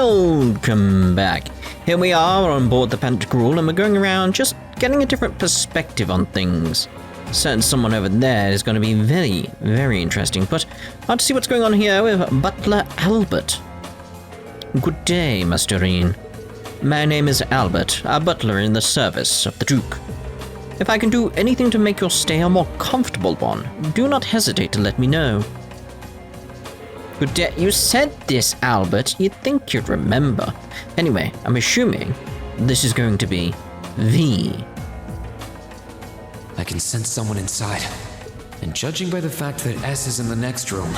Welcome back. Here we are on board the Pantagruel, and we're going around just getting a different perspective on things. Certain someone over there is going to be very, very interesting, but I want to see what's going on here with Butler Albert. Good day, Master Rean. My name is Albert, a butler in the service of the Duke. If I can do anything to make your stay a more comfortable one, do not hesitate to let me know. Good day. You said this, Albert. You'd think you'd remember. Anyway, I'm assuming this is going to be V. I can sense someone inside. And judging by the fact that S is in the next room...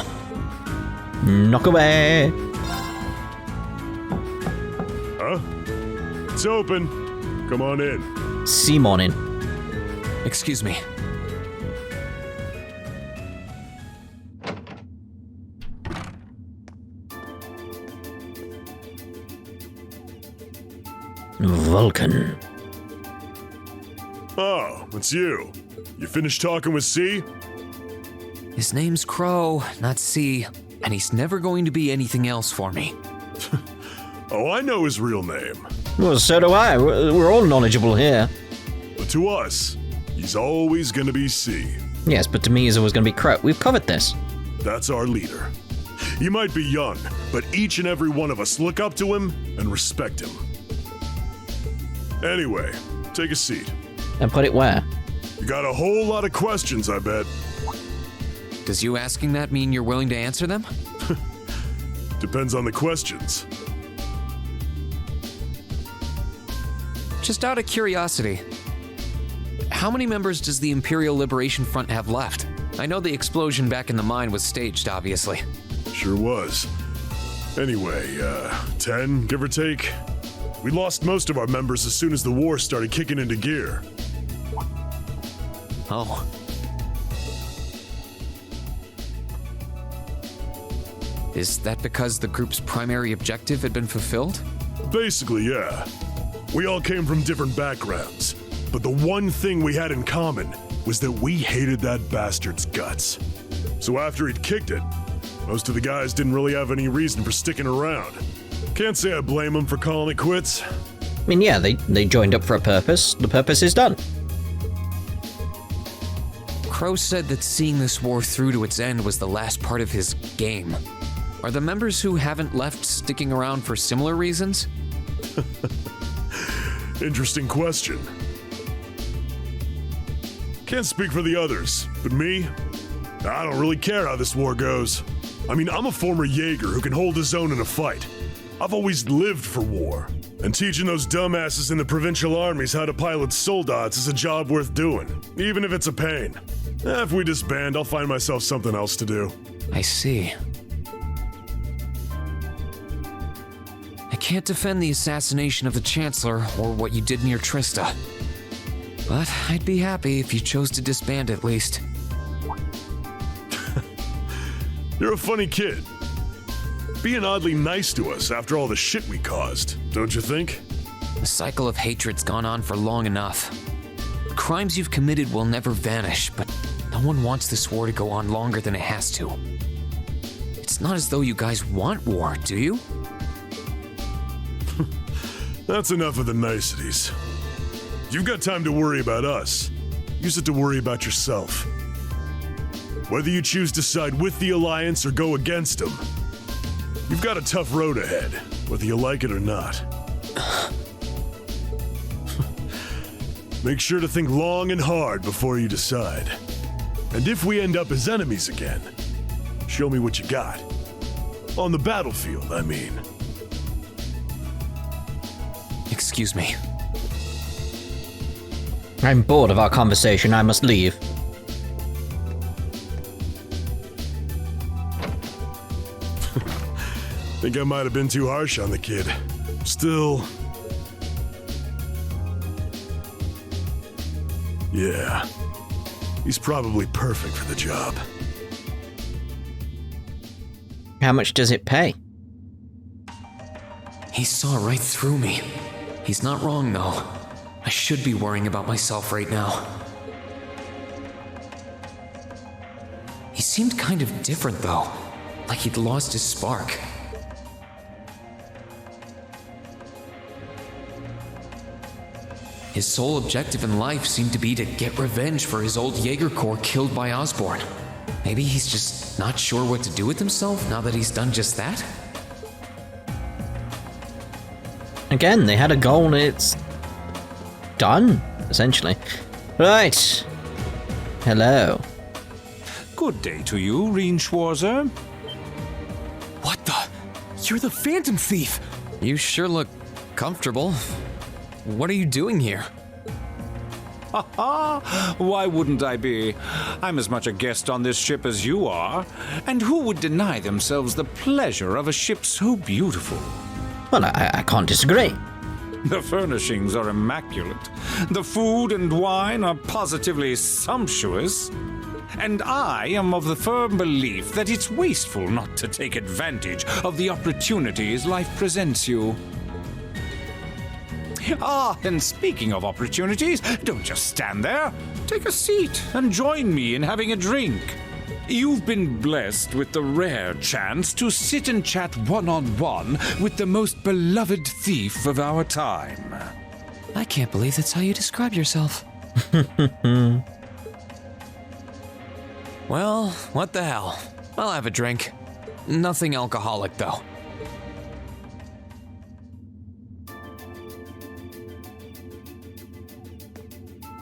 Knock away! Huh? It's open. Come on in. See morning. Excuse me. Vulcan. Oh, it's you. You finished talking with C? His name's Crow, not C, and he's never going to be anything else for me. Oh, I know his real name. Well, so do I. We're all knowledgeable here. But to us, he's always gonna be C. Yes, but to me he's always going to be Crow. We've covered this. That's our leader. He might be young, but each and every one of us look up to him and respect him. Anyway, take a seat. And put it where? You got a whole lot of questions, I bet. Does you asking that mean you're willing to answer them? Depends on the questions. Just out of curiosity, how many members does the Imperial Liberation Front have left? I know the explosion back in the mine was staged, obviously. Sure was. Anyway, 10, give or take. We lost most of our members as soon as the war started kicking into gear. Oh. Is that because the group's primary objective had been fulfilled? Basically, yeah. We all came from different backgrounds, but the one thing we had in common was that we hated that bastard's guts. So after he'd kicked it, most of the guys didn't really have any reason for sticking around. Can't say I blame them for calling it quits. I mean, yeah, they joined up for a purpose. The purpose is done. Crow said that seeing this war through to its end was the last part of his game. Are the members who haven't left sticking around for similar reasons? Interesting question. Can't speak for the others, but me, I don't really care how this war goes. I mean, I'm a former Jaeger who can hold his own in a fight. I've always lived for war, and teaching those dumbasses in the provincial armies how to pilot soldats is a job worth doing, even if it's a pain. If we disband, I'll find myself something else to do. I see. I can't defend the assassination of the Chancellor or what you did near Trista, but I'd be happy if you chose to disband at least. You're a funny kid. Being oddly nice to us after all the shit we caused, don't you think? The cycle of hatred's gone on for long enough. The crimes you've committed will never vanish, but no one wants this war to go on longer than it has to. It's not as though you guys want war, do you? That's enough of the niceties. You've got time to worry about us. Use it to worry about yourself. Whether you choose to side with the Alliance or go against them, you've got a tough road ahead, whether you like it or not. Make sure to think long and hard before you decide. And if we end up as enemies again, show me what you got. On the battlefield, I mean. Excuse me. I'm bored of our conversation. I must leave. Think I might have been too harsh on the kid. Still... yeah. He's probably perfect for the job. How much does it pay? He saw right through me. He's not wrong, though. I should be worrying about myself right now. He seemed kind of different, though. Like he'd lost his spark. His sole objective in life seemed to be to get revenge for his old Jaeger Corps killed by Osborn. Maybe he's just not sure what to do with himself now that he's done just that? Again, they had a goal and it's done, essentially. Right. Hello. Good day to you, Rean Schwarzer. What the? You're the Phantom Thief! You sure look comfortable. What are you doing here? Why wouldn't I be? I'm as much a guest on this ship as you are. And who would deny themselves the pleasure of a ship so beautiful? Well, I can't disagree. The furnishings are immaculate. The food and wine are positively sumptuous. And I am of the firm belief that it's wasteful not to take advantage of the opportunities life presents you. Ah, and speaking of opportunities, don't just stand there. Take a seat and join me in having a drink. You've been blessed with the rare chance to sit and chat one-on-one with the most beloved thief of our time. I can't believe that's how you describe yourself. Well, what the hell? I'll have a drink. Nothing alcoholic, though.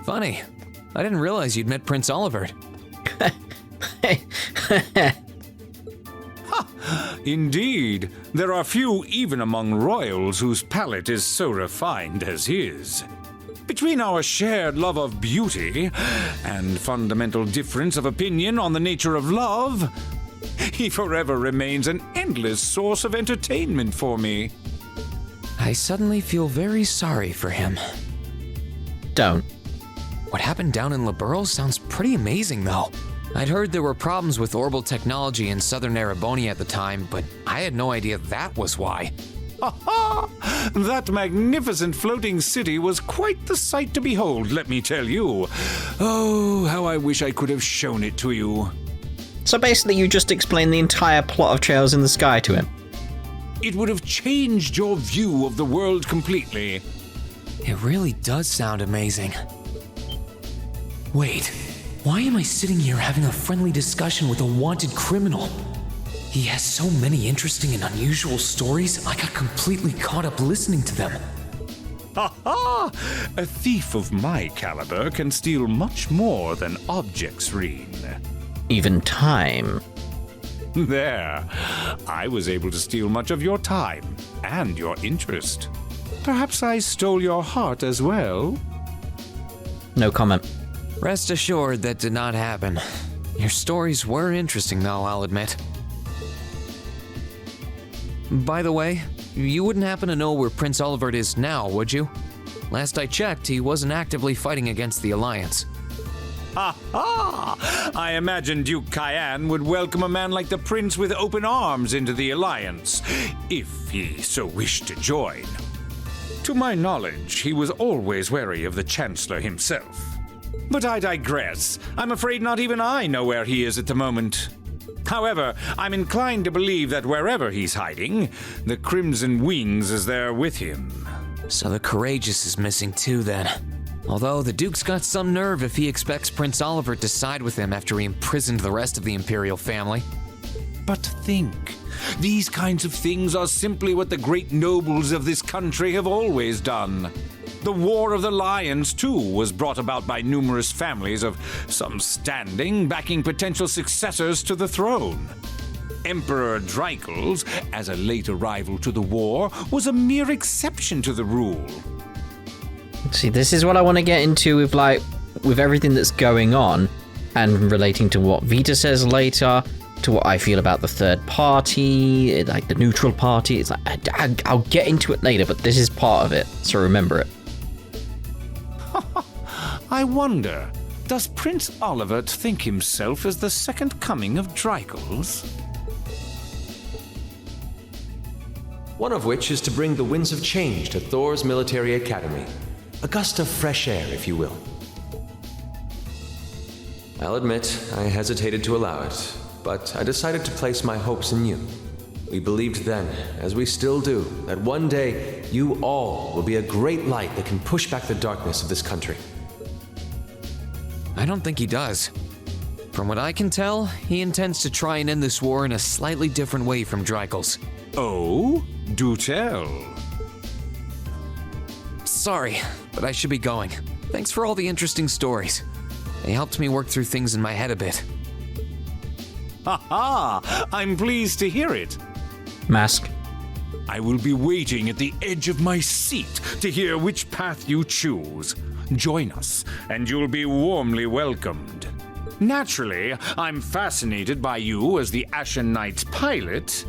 Funny. I didn't realize you'd met Prince Olivert. Indeed, there are few even among royals whose palate is so refined as his. Between our shared love of beauty and fundamental difference of opinion on the nature of love, he forever remains an endless source of entertainment for me. I suddenly feel very sorry for him. Don't. What happened down in Liberl sounds pretty amazing, though. I'd heard there were problems with orbital technology in southern Erebonia at the time, but I had no idea that was why. That magnificent floating city was quite the sight to behold, let me tell you. Oh, how I wish I could have shown it to you. So basically you just explained the entire plot of Trails in the Sky to him. It would have changed your view of the world completely. It really does sound amazing. Wait, why am I sitting here having a friendly discussion with a wanted criminal? He has so many interesting and unusual stories, I got completely caught up listening to them. Ha! A thief of my caliber can steal much more than objects, Rean. Even time. There. I was able to steal much of your time and your interest. Perhaps I stole your heart as well? No comment. Rest assured that did not happen. Your stories were interesting, though, I'll admit. By the way, you wouldn't happen to know where Prince Olivert is now, would you? Last I checked, he wasn't actively fighting against the Alliance. Ha! I imagine Duke Cayenne would welcome a man like the Prince with open arms into the Alliance, if he so wished to join. To my knowledge, he was always wary of the Chancellor himself. But I digress. I'm afraid not even I know where he is at the moment. However, I'm inclined to believe that wherever he's hiding, the Crimson Wings is there with him. So the Courageous is missing too, then. Although the Duke's got some nerve if he expects Prince Olivert to side with him after he imprisoned the rest of the Imperial family. But think, these kinds of things are simply what the great nobles of this country have always done. The War of the Lions, too, was brought about by numerous families of some standing backing potential successors to the throne. Emperor Dreikel's, as a late arrival to the war, was a mere exception to the rule. See, this is what I want to get into with everything that's going on and relating to what Vita says later, to what I feel about the third party, like the neutral party. It's like, I'll get into it later, but this is part of it, so remember it. I wonder, does Prince Olivert think himself as the second coming of Dreikel's? One of which is to bring the winds of change to Thor's military academy. A gust of fresh air, if you will. I'll admit, I hesitated to allow it, but I decided to place my hopes in you. We believed then, as we still do, that one day you all will be a great light that can push back the darkness of this country. I don't think he does. From what I can tell, he intends to try and end this war in a slightly different way from Dreikel's. Oh? Do tell. Sorry, but I should be going. Thanks for all the interesting stories. They helped me work through things in my head a bit. Ha! I'm pleased to hear it. Mask. I will be waiting at the edge of my seat to hear which path you choose. Join us, and you'll be warmly welcomed. Naturally, I'm fascinated by you as the Ashen Knight's pilot,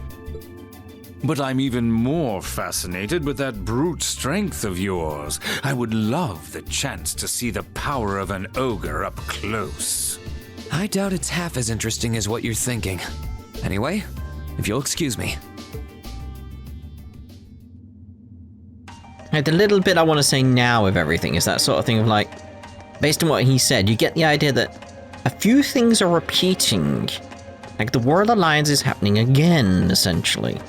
but I'm even more fascinated with that brute strength of yours. I would love the chance to see the power of an ogre up close. I doubt it's half as interesting as what you're thinking. Anyway, if you'll excuse me. The little bit I want to say now of everything is that sort of thing of like, based on what he said, you get the idea that a few things are repeating. Like the War of the Lions is happening again, essentially.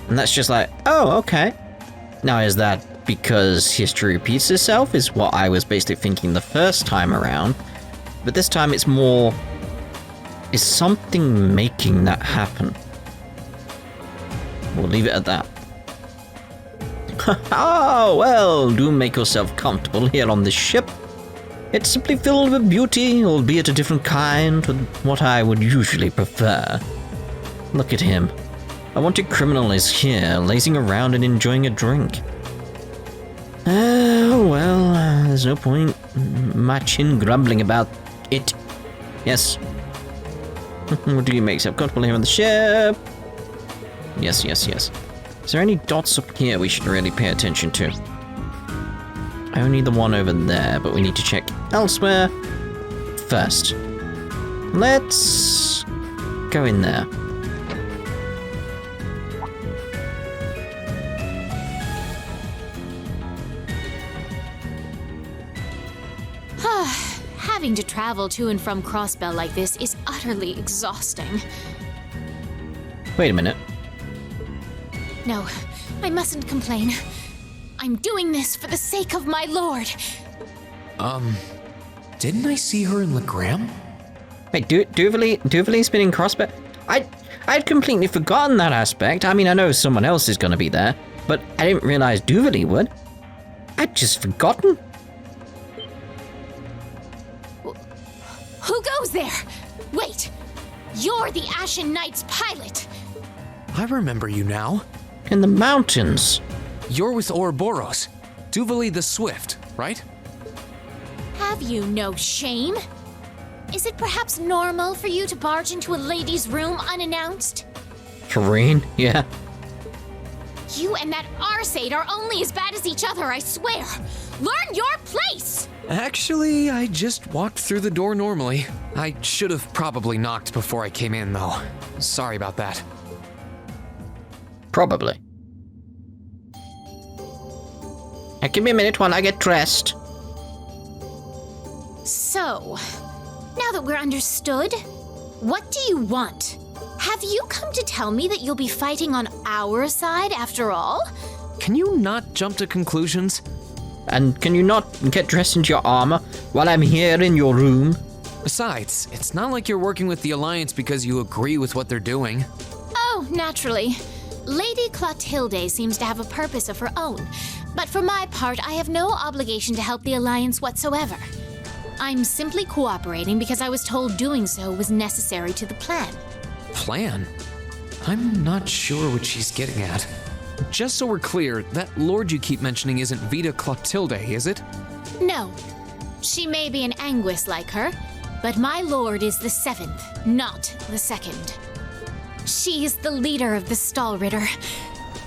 And that's just like, oh, okay. Now, is that because history repeats itself? Is what I was basically thinking the first time around. But this time it's more, is something making that happen? We'll leave it at that. Oh, well, do make yourself comfortable here on this ship. It's simply filled with beauty, albeit a different kind to what I would usually prefer. Look at him. A wanted criminal is here, lazing around and enjoying a drink. Oh, well, there's no point much in grumbling about it. Yes. What do you make yourself comfortable here on the ship? Yes, yes, yes. Is there any dots up here we should really pay attention to? Only the one over there, but we need to check elsewhere first. Let's go in there. Having to travel to and from Crossbell like this is utterly exhausting. Wait a minute. No, I mustn't complain. I'm doing this for the sake of my lord. Didn't I see her in Legram? Wait, Duvalie's been in Crossbell? I'd completely forgotten that aspect. I mean, I know someone else is going to be there, but I didn't realize Duvalie would. I'd just forgotten. Who goes there? Wait, you're the Ashen Knight's pilot. I remember you now. In the mountains. You're with Ouroboros, Duvalie the Swift, right? Have you no shame? Is it perhaps normal for you to barge into a lady's room unannounced? Rean, yeah. You and that Arseid are only as bad as each other, I swear. Learn your place! Actually, I just walked through the door normally. I should have probably knocked before I came in, though. Sorry about that. Probably. Now give me a minute while I get dressed. So, now that we're understood, what do you want? Have you come to tell me that you'll be fighting on our side after all? Can you not jump to conclusions? And can you not get dressed into your armor while I'm here in your room? Besides, it's not like you're working with the Alliance because you agree with what they're doing. Oh, naturally. Lady Clotilde seems to have a purpose of her own, but for my part, I have no obligation to help the Alliance whatsoever. I'm simply cooperating because I was told doing so was necessary to the plan. Plan? I'm not sure what she's getting at. Just so we're clear, that lord you keep mentioning isn't Vita Clotilde, is it? No. She may be an Anguis like her, but my lord is the 7th, not the 2nd. She is the leader of the Stallritter,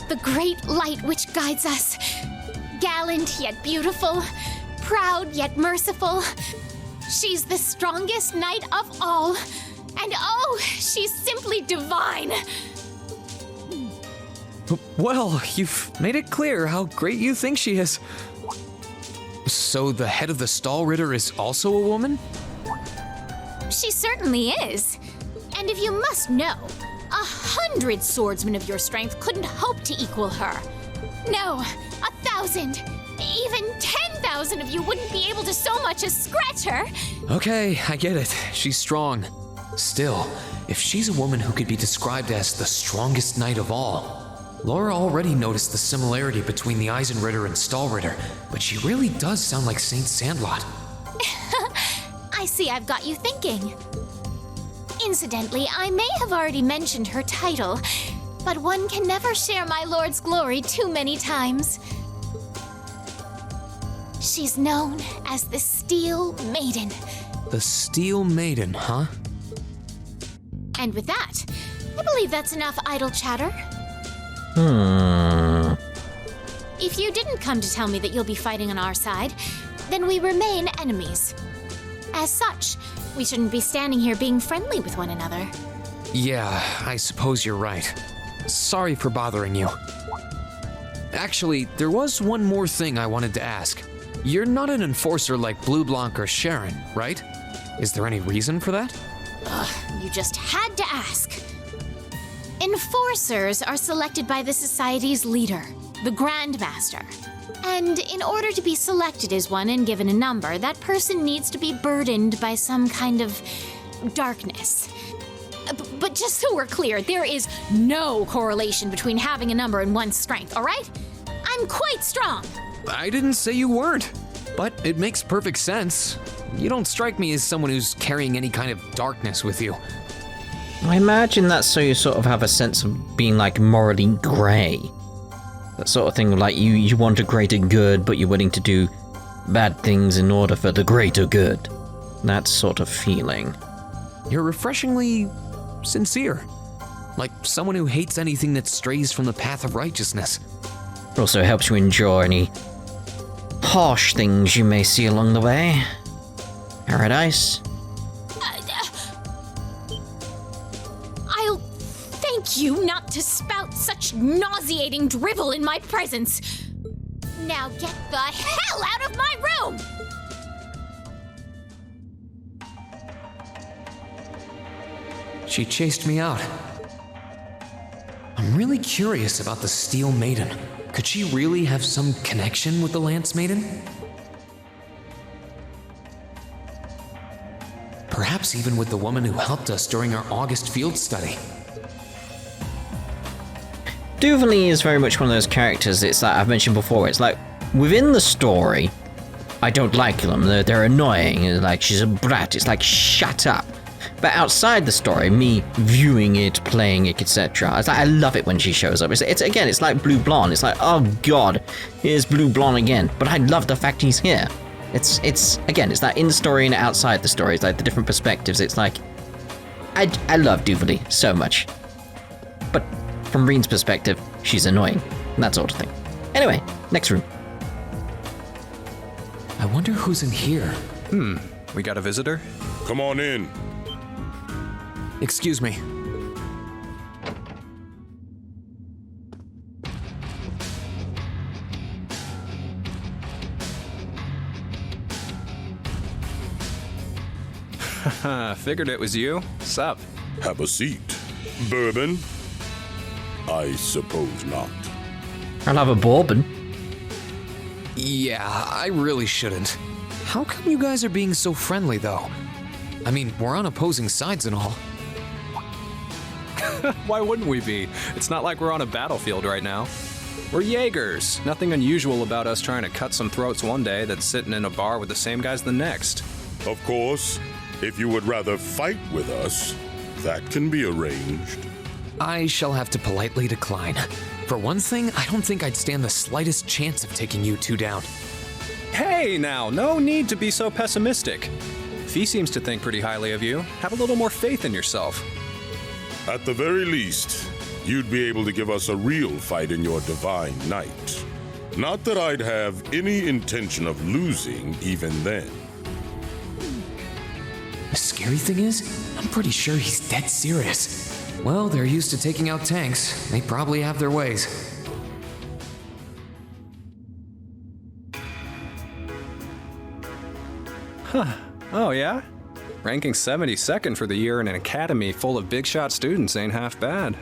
the great light which guides us. Gallant yet beautiful, proud yet merciful. She's the strongest knight of all, and oh, she's simply divine. Well, you've made it clear how great you think she is. So the head of the Stallritter is also a woman? She certainly is. And if you must know, 100 swordsmen of your strength couldn't hope to equal her. No, 1,000, even 10,000 of you wouldn't be able to so much as scratch her. Okay, I get it. She's strong. Still, if she's a woman who could be described as the strongest knight of all, Laura already noticed the similarity between the Eisenritter and Stahlritter, but she really does sound like Saint Sandlot. I see I've got you thinking. Incidentally, I may have already mentioned her title, but one can never share my lord's glory too many times. She's known as the Steel Maiden. The Steel Maiden, huh? And with that, I believe that's enough idle chatter. If you didn't come to tell me that you'll be fighting on our side, then we remain enemies. As such, we shouldn't be standing here being friendly with one another. Yeah, I suppose you're right. Sorry for bothering you. Actually, there was one more thing I wanted to ask. You're not an enforcer like Blue Blanc or Sharon, right? Is there any reason for that? You just had to ask. Enforcers are selected by the Society's leader, the Grandmaster. And in order to be selected as one and given a number, that person needs to be burdened by some kind of darkness. But just so we're clear, there is no correlation between having a number and one's strength, all right? I'm quite strong. I didn't say you weren't, but it makes perfect sense. You don't strike me as someone who's carrying any kind of darkness with you. I imagine that's so you sort of have a sense of being like morally grey. That sort of thing, like you want a greater good, but you're willing to do bad things in order for the greater good. That sort of feeling. You're refreshingly sincere. Like someone who hates anything that strays from the path of righteousness. It also helps you endure any harsh things you may see along the way. Paradise. I'll thank you not to spout such nauseating drivel in my presence. Now get the hell out of my room! She chased me out. I'm really curious about the Steel Maiden. Could she really have some connection with the Lance Maiden? Perhaps even with the woman who helped us during our August field study. Duvalie is very much one of those characters, it's like I've mentioned before, it's like, within the story, I don't like them, they're annoying, it's like, she's a brat, it's like, shut up. But outside the story, me viewing it, playing it, etc., I love it when she shows up. It's again, it's like Blue Blonde, it's like, oh god, here's Blue Blonde again, but I love the fact he's here. It's again, it's that in the story and outside the story, it's like the different perspectives, it's like, I love Duvalie so much. But from Rean's perspective, she's annoying, and that sort of thing. Anyway, next room. I wonder who's in here. We got a visitor? Come on in. Excuse me. Figured it was you. Sup? Have a seat. Bourbon? I suppose not. I'll have a bourbon. Yeah, I really shouldn't. How come you guys are being so friendly, though? I mean, we're on opposing sides and all. Why wouldn't we be? It's not like we're on a battlefield right now. We're Jaegers. Nothing unusual about us trying to cut some throats one day that's sitting in a bar with the same guys the next. Of course, if you would rather fight with us, that can be arranged. I shall have to politely decline. For one thing, I don't think I'd stand the slightest chance of taking you two down. Hey now, no need to be so pessimistic. Fee seems to think pretty highly of you. Have a little more faith in yourself. At the very least, you'd be able to give us a real fight in your divine night. Not that I'd have any intention of losing even then. The scary thing is, I'm pretty sure he's dead serious. Well, they're used to taking out tanks. They probably have their ways. Oh yeah? ranking 72nd for the year in an academy full of big shot students ain't half bad.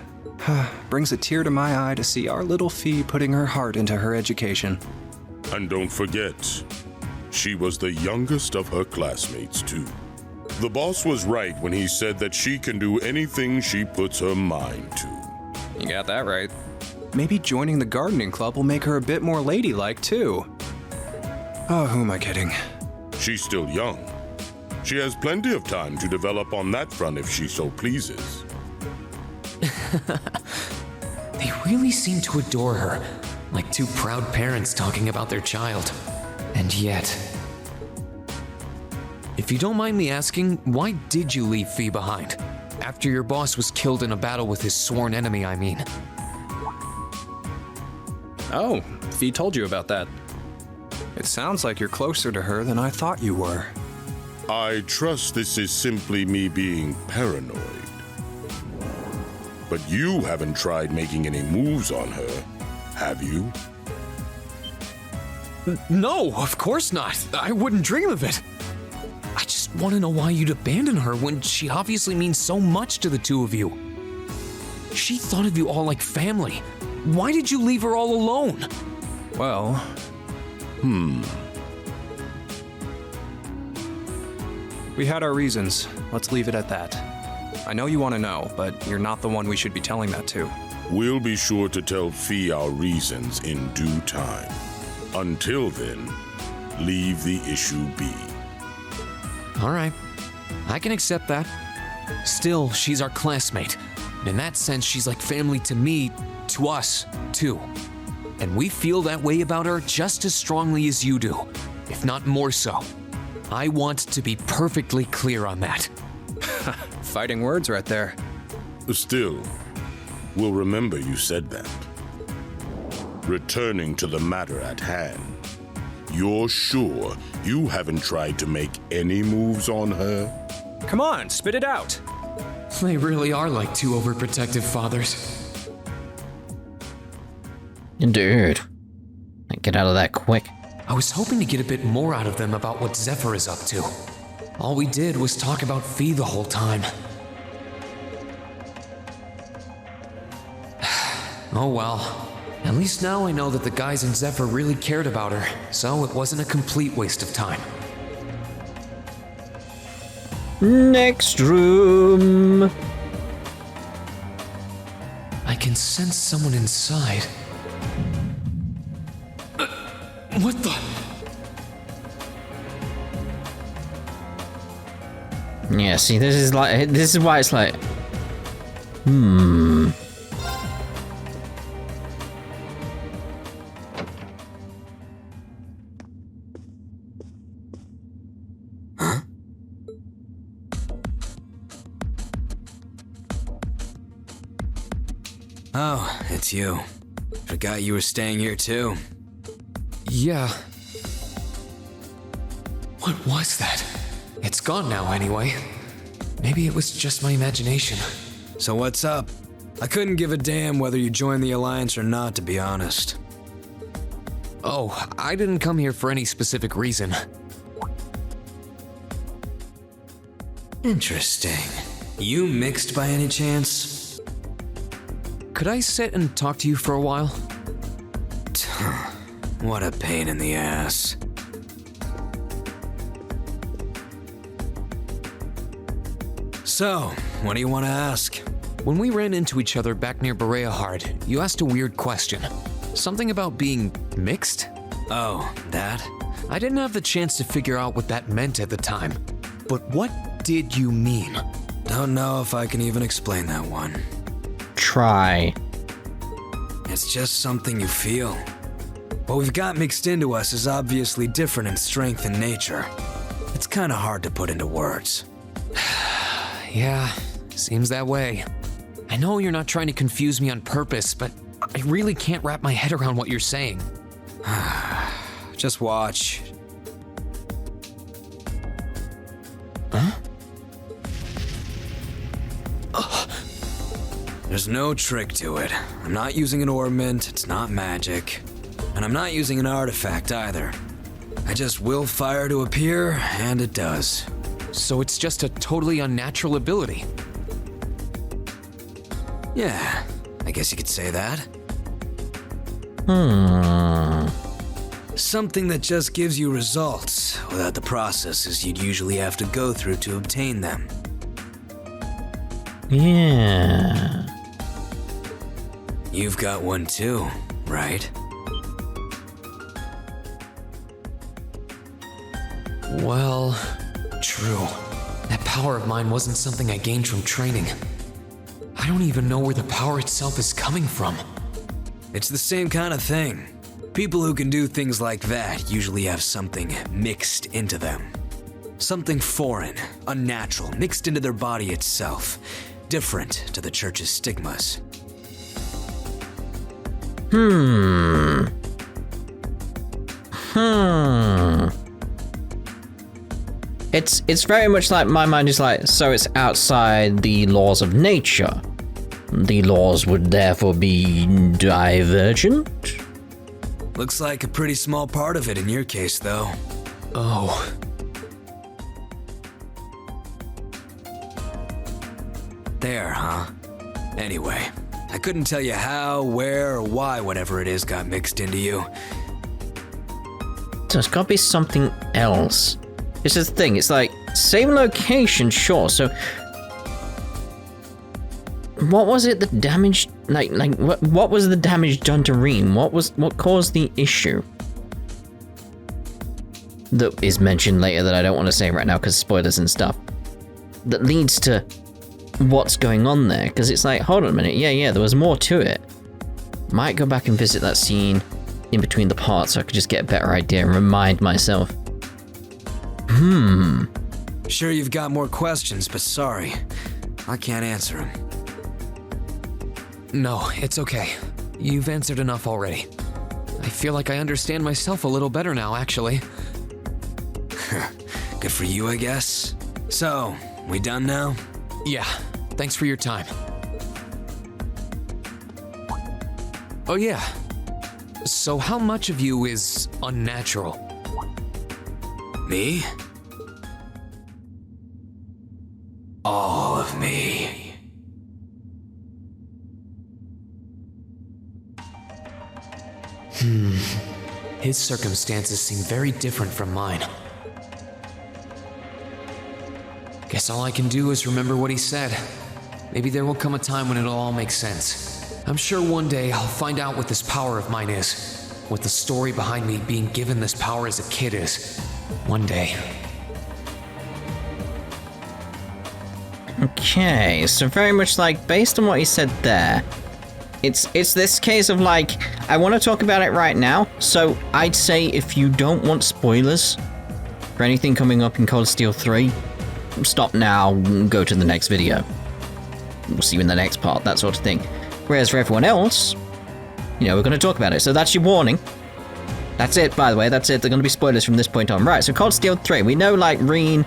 Brings a tear to my eye to see our little Fee putting her heart into her education. And don't forget, she was the youngest of her classmates, too. The boss was right when he said that she can do anything she puts her mind to. You got that right. Maybe joining the gardening club will make her a bit more ladylike, too. Oh, who am I kidding? She's still young. She has plenty of time to develop on that front if she so pleases. They really seem to adore her, like two proud parents talking about their child. And yet... If you don't mind me asking, why did you leave Fee behind? After your boss was killed in a battle with his sworn enemy, I mean. Oh, Fee told you about that. It sounds like you're closer to her than I thought you were. I trust this is simply me being paranoid. But you haven't tried making any moves on her, have you? No, of course not. I wouldn't dream of it. I just want to know why you'd abandon her when she obviously means so much to the two of you. She thought of you all like family. Why did you leave her all alone? Well... We had our reasons. Let's leave it at that. I know you want to know, but you're not the one we should be telling that to. We'll be sure to tell Fee our reasons in due time. Until then, leave the issue be. All right, I can accept that. Still, she's our classmate. And in that sense, she's like family to me, to us, too. And we feel that way about her just as strongly as you do, if not more so. I want to be perfectly clear on that. Fighting words right there. Still, we'll remember you said that. Returning to the matter at hand, you're sure you haven't tried to make any moves on her? Come on, spit it out. They really are like two overprotective fathers. Dude. Get out of that quick. I was hoping to get a bit more out of them about what Zephyr is up to. All we did was talk about Fee the whole time. Oh well. At least now I know that the guys in Zephyr really cared about her, so it wasn't a complete waste of time. Next room. I can sense someone inside. What the? Yeah, see, this is why it's like, Huh? Oh, it's you. Forgot you were staying here too. Yeah. What was that? It's gone now anyway. Maybe it was just my imagination. So what's up? I couldn't give a damn whether you joined the Alliance or not, to be honest. Oh, I didn't come here for any specific reason. Interesting. You mixed by any chance? Could I sit and talk to you for a while? What a pain in the ass. So, what do you want to ask? When we ran into each other back near Bereahard, you asked a weird question. Something about being mixed? Oh, that? I didn't have the chance to figure out what that meant at the time. But what did you mean? Don't know if I can even explain that one. try. It's just something you feel. What we've got mixed into us is obviously different in strength and nature. It's kind of hard to put into words. Yeah, seems that way. I know you're not trying to confuse me on purpose, but I really can't wrap my head around what you're saying. Just watch. Huh? There's no trick to it. I'm not using an ornament, it's not magic. And I'm not using an artifact either. I just will fire to appear, and it does. So it's just a totally unnatural ability. Yeah, I guess you could say that. Something that just gives you results without the processes you'd usually have to go through to obtain them. Yeah. You've got one too, right? Well, true. That power of mine wasn't something I gained from training. I don't even know where the power itself is coming from. It's the same kind of thing. People who can do things like that usually have something mixed into them. Something foreign, unnatural, mixed into their body itself. Different to the church's stigmas. It's very much like my mind is like, so it's outside the laws of nature. The laws would therefore be divergent? Looks like a pretty small part of it in your case, though. Oh. There, huh? Anyway, I couldn't tell you how, where, or why whatever it is got mixed into you. So it's gotta be something else. This is the thing, it's like, same location, sure, so... What was it that damaged, what was the damage done to Rean? What caused the issue? That is mentioned later that I don't want to say right now because spoilers and stuff. That leads to what's going on there, because it's like, hold on a minute, yeah, there was more to it. Might go back and visit that scene in between the parts so I could just get a better idea and remind myself. Sure you've got more questions, but sorry, I can't answer them. No, it's okay. You've answered enough already. I feel like I understand myself a little better now, actually. Good for you, I guess. So, we done now? Yeah, thanks for your time. Oh yeah. So how much of you is unnatural? Me? All of me. His circumstances seem very different from mine. Guess all I can do is remember what he said. Maybe there will come a time when it'll all make sense. I'm sure one day I'll find out what this power of mine is. What the story behind me being given this power as a kid is. One day. Okay, so very much like, based on what he said there, it's this case of like, I want to talk about it right now, so I'd say if you don't want spoilers for anything coming up in Cold Steel 3, stop now and go to the next video. We'll see you in the next part, that sort of thing. Whereas for everyone else, you know, we're going to talk about it, so that's your warning. That's it, by the way, that's it, they're going to be spoilers from this point on. Right, so Cold Steel 3, we know, like, Rean,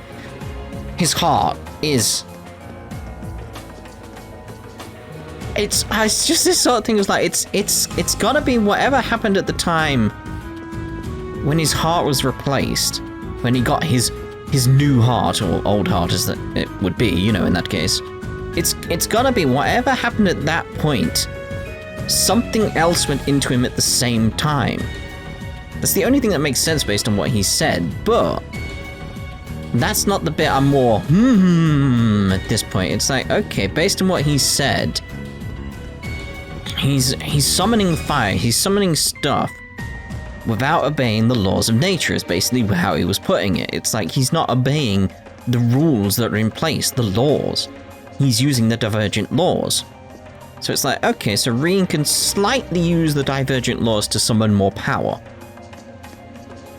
his heart is... It's just this sort of thing, is like, it's gotta be whatever happened at the time when his heart was replaced, when he got his new heart, or old heart as that it would be, you know, in that case. It's gotta be whatever happened at that point, something else went into him at the same time. That's the only thing that makes sense based on what he said, but that's not the bit I'm more at this point. It's like, okay, based on what he said, he's summoning fire, he's summoning stuff without obeying the laws of nature, is basically how he was putting it. It's like he's not obeying the rules that are in place, the laws. He's using the divergent laws. So it's like, okay, so Rean can slightly use the divergent laws to summon more power.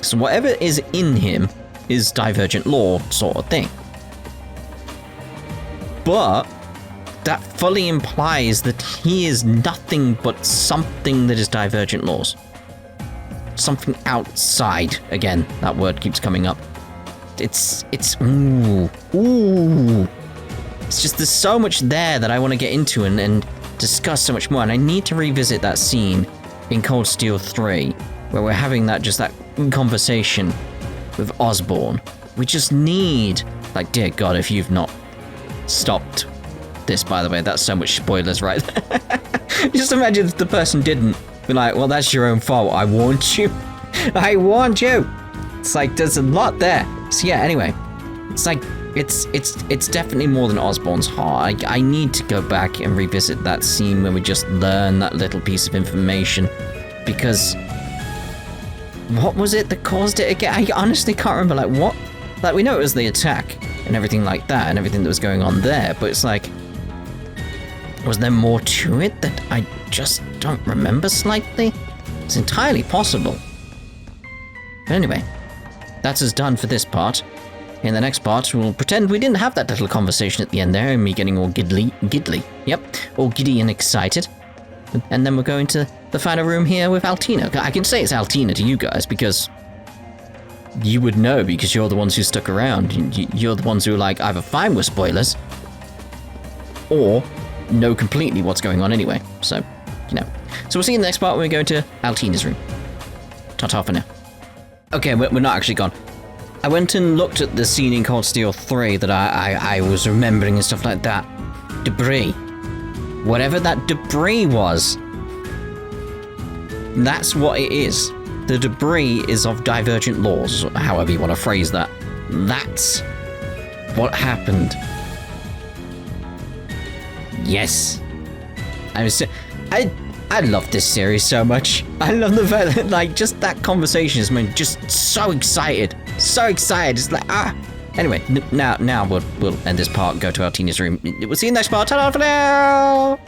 So whatever is in him is divergent law sort of thing. But that fully implies that he is nothing but something that is divergent laws. Something outside. Again, that word keeps coming up. It's ooh. It's just, there's so much there that I want to get into and discuss so much more. And I need to revisit that scene in Cold Steel 3, where we're having that conversation with Osborn. We just need Like, dear God, if you've not stopped this, by the way, that's so much spoilers right there. Just imagine if the person didn't be like, well, that's your own fault. I warned you. I warned you. It's like, there's a lot there. So yeah, anyway, it's like, it's definitely more than Osborn's heart. I need to go back and revisit that scene where we just learn that little piece of information, because what was it that caused it again? I honestly can't remember. Like, what? Like, we know it was the attack and everything like that and everything that was going on there, but it's like, was there more to it that I just don't remember slightly? It's entirely possible. But anyway, that's us done for this part. In the next part, we'll pretend we didn't have that little conversation at the end there, and me getting all giddy, all giddy and excited. And then we'll go into the final room here with Altina. I can say it's Altina to you guys, because you would know, because you're the ones who stuck around. You're the ones who are like, either fine with spoilers, or know completely what's going on anyway. So, you know. So we'll see you in the next part when we go into Altina's room. Ta-ta for now. Okay, we're not actually gone. I went and looked at the scene in Cold Steel 3 that I was remembering and stuff like that. Debris. Whatever that debris was, that's what it is. The debris is of divergent laws, however you want to phrase that. That's what happened. Yes. I love this series so much. I love the fact that, like, just that conversation has made me just so excited. So excited. It's like, ah. Anyway, now we'll end this part and go to Altina's room. We'll see you next part. Ta-da for now!